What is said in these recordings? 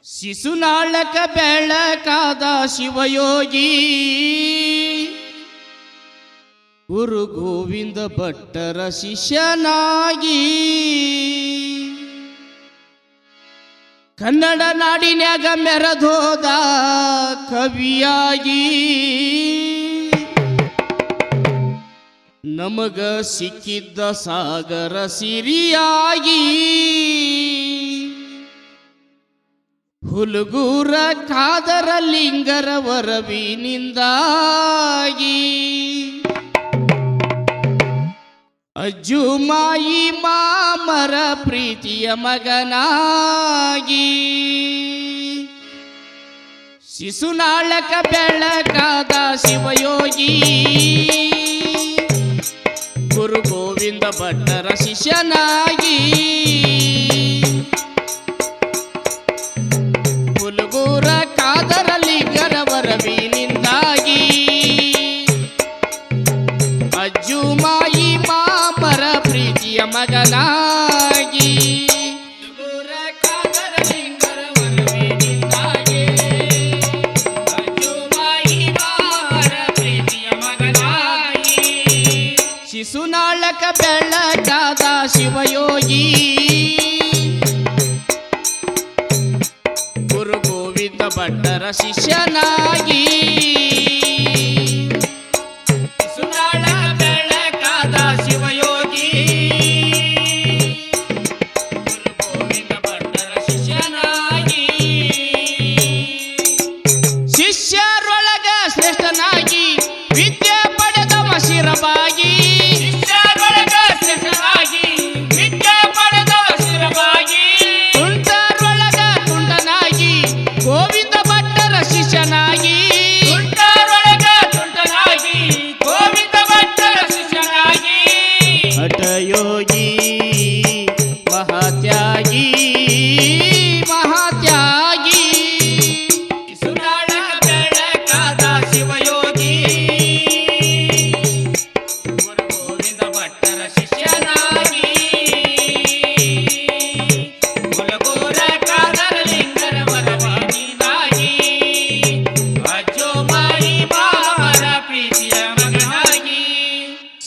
ಶಿಶುನಾಳಕ ಬೆಳಕಾದ ಶಿವಯೋಗಿ ಗುರು ಗೋವಿಂದ ಭಟ್ಟರ ಶಿಷ್ಯನಾಗಿ ಕನ್ನಡ ನಾಡಿನ್ಯಾಗ ಮೆರೆದೋದ ಕವಿಯಾಗಿ ನಮಗ ಸಿಕ್ಕಿದ್ದ ಸಾಗರ ಸಿರಿಯಾಗಿ ಹುಲಗೂರ ಕಾದರ ಲಿಂಗರ ವರವಿನಿಂದಾಗಿ ಅಜ್ಜು ಮಾಯಿ ಮಾಮರ ಪ್ರೀತಿಯ ಮಗನಾಗಿ ಶಿಶುನಾಳಕ ಬೆಳಕಾದ ಶಿವಯೋಗಿ ಗುರು ಗೋವಿಂದ ಭಟ್ಟರ ಶಿಷ್ಯನಾಗಿ ಹುಲಗೂರ ಕಾದರ ಲಿಂಗರ ವರವಿನಿಂದಾಗಿ ಅಜ್ಜು ಮಾಯಿ ಮಾಮರ ಪ್ರೀತಿಯ ಮಗನಾಗಿ ಹುಲಗೂರ ಕಾದರ ಲಿಂಗರ ವರವಿನಿಂದಾಗಿ ಅಜ್ಜು ಮಾಯಿ ಮಾಮರ ಪ್ರೀತಿಯ ಮಗನಾಗಿ ಶಿಶುನಾಳಕ ಬೆಳಕಾದ ಶಿವಯೋಗಿ ಗುರು ಗೋವಿಂದ ಭಟ್ಟರ ಶಿಷ್ಯನಾಗಿ ಶಿಶುನಾಳ ಬೆಳಕಾದ ಶಿವಯೋಗಿ ಗುರು ಗೋವಿಂದ ಭಟ್ಟರ ಶಿಷ್ಯನಾಗಿ ಶಿಷ್ಯರೊಳಗ ಶ್ರೇಷ್ಠನಾಗಿ ವಿದ್ಯೆ ಪಡೆದವ ಶಿರವಾಗಿ ಶಿಷ್ಯರೊಳಗ ಶ್ರೇಷ್ಠನಾಗಿ ವಿದ್ಯೆ ಪಡೆದವ ಶಿರವಾಗಿ ತುಂಟರೊಳಗ ತುಂಟನಾಗಿ ಗೋವಿಂದ ಭಟ್ಟರ ಶಿಷ್ಯನಾಗಿ ತುಂಟರೊಳಗ ತುಂಟನಾಗಿ ಗೋವಿಂದ ಭಟ್ಟರ ಶಿಷ್ಯನಾಗಿ ಹಠಯೋಗಿ ಮಹಾತ್ಯಾಗಿ ಮಹಾತ್ಯಾಗಿ ಶಿಶುನಾಳ ಬೆಳಕಾದ ಶಿವಯೋಗಿ ಗುರು ಗೋವಿಂದ ಭಟ್ಟರ ಶಿಷ್ಯನಾಗಿ ಹುಲಗೂರ ಕಾದರ ಲಿಂಗರ ವರವಿನಿಂದಾಗಿ ಅಜ್ಜು ಮಾಯಿ ಮಾಮರ ಪ್ರೀತಿಯ ಮಗನಾಗಿ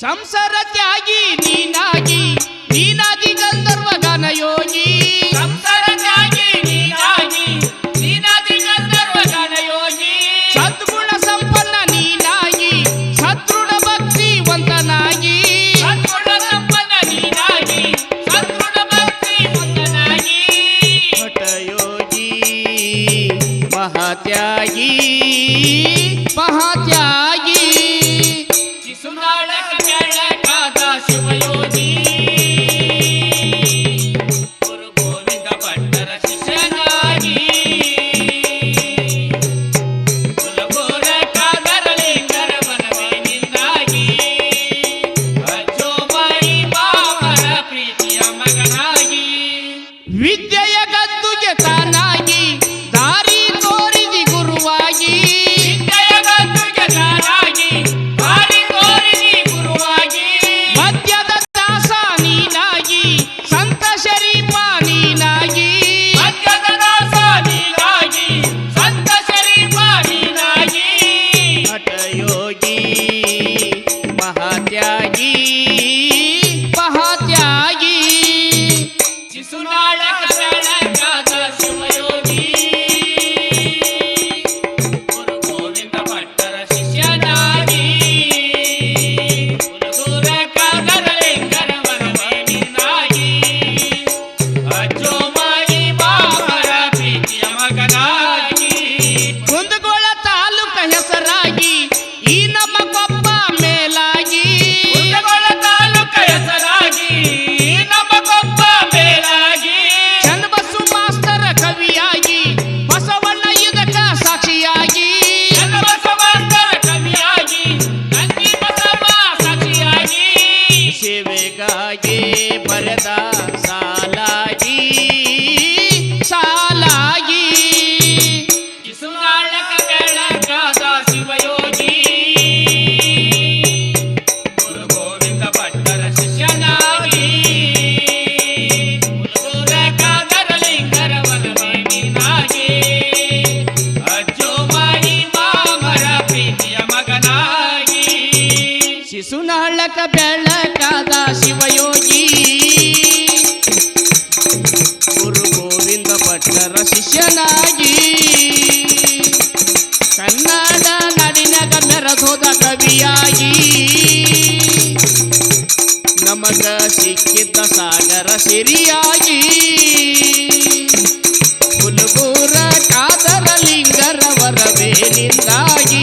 ಸಂಸಾರ ತ್ಯಾಗಿ ನೀನಾಗಿ ನೀನಾದಿ ಗಂಧರ್ವ ಗಾನ ಯೋಗಿ ಸಂಸಾರ ತ್ಯಾಗಿ ನೀನಾಗಿ ನೀನಾದಿ ಗಂಧರ್ವ ಗಾನ ಯೋಗಿ ಸದ್ಗುಣ ಸಂಪನ್ನ ನೀನಾಗಿ ಸದೃಢ ಭಕ್ತಿವಂತನಾಗಿ ಸದ್ಗುಣ ಸಂಪನ್ನ ನೀನಾಗಿ ಸದೃಢ ಭಕ್ತಿವಂತನಾಗಿ ಹಠಯೋಗಿ ಮಹಾತ್ಯಾಗಿ ಮಹಾತ್ಯಾಗಿ ಶಿಶುನಾಳಕ ಬೆಳಕಾದ ಶಿವಯೋಗಿ ಗುರು ಗೋವಿಂದ ಭಟ್ಟರ ಶಿಷ್ಯನಾಗಿ ಹುಲಗೂರ ಕಾದರ ಲಿಂಗರ ವರವಿನಿಂದಾಗಿ ಅಜ್ಜು ಮಾಯಿ ಮಾಮರ ಪ್ರೀತಿಯ ಮಗನಾಗಿ ವಿದ್ಯೆಯ ಗದ್ದುಗೆ ತಾನಾಗಿ ದಾರಿ ತೋರಿದಿ ಗುರುವಾಗಿ ವಿದ್ಯೆಯ ಗದ್ದುಗೆ ತಾನಾಗಿ ದಾರಿ ತೋರಿದಿ ಗುರುವಾಗಿ ಮದ್ಯದ ದಾಸ ನೀನಾಗಿ ಸಂತ ಶರೀಫ ನೀನಾಗಿ ಮದ್ಯದ ದಾಸ ನೀನಾಗಿ ಸಂತ ಶರೀಫ ನೀನಾಗಿ ಹಠಯೋಗಿ ಮಹಾತ್ಯಾಗಿ ಮಹಾತ್ಯಾಗಿ ಶಿಶುನಾಳಕ ಬೆಳಕಾದ ಶಿವಯೋಗಿ ಗುರು ಗೋವಿಂದ ಭಟ್ಟರ ಶಿಷ್ಯನಾಗಿ ಹುಲಗೂರ ಕಾದರ ಲಿಂಗರ ವರವಿನಿಂದಾಗಿ ಅಜ್ಜು ಮಾಯಿ ಮಾಮರ ಪ್ರೀತಿಯ ಮಗನಾಗಿ ಕುಂದಗೋಳ ತಾಲೂಕ ಹೆಸರಾಗಿ ಈ ನಮ್ಮ ಕೊಪ್ಪ ಮೇಲಾಗಿ ಕುಂದಗೋಳ ತಾಲೂಕ ಹೆಸರಾಗಿ ಈ ನಮ್ಮ ಕೊಪ್ಪ ಮೇಲಾಗಿ ಚನ್ನಬಸು ಮಾಸ್ತ ಶಿಷ್ಯನಾಗಿ ಕನ್ನಡ ನಾಡಿನಾಗ ಮೆರೆದೋದ ಕವಿಯಾಗಿ ನಮಗ ಸಿಕ್ಕಿದ್ದ ಸಾಗರ ಸಿರಿಯಾಗಿ ಹುಲಗೂರ ಕಾದರ ಲಿಂಗರವರ ಬೇನಿಂದಾಗಿ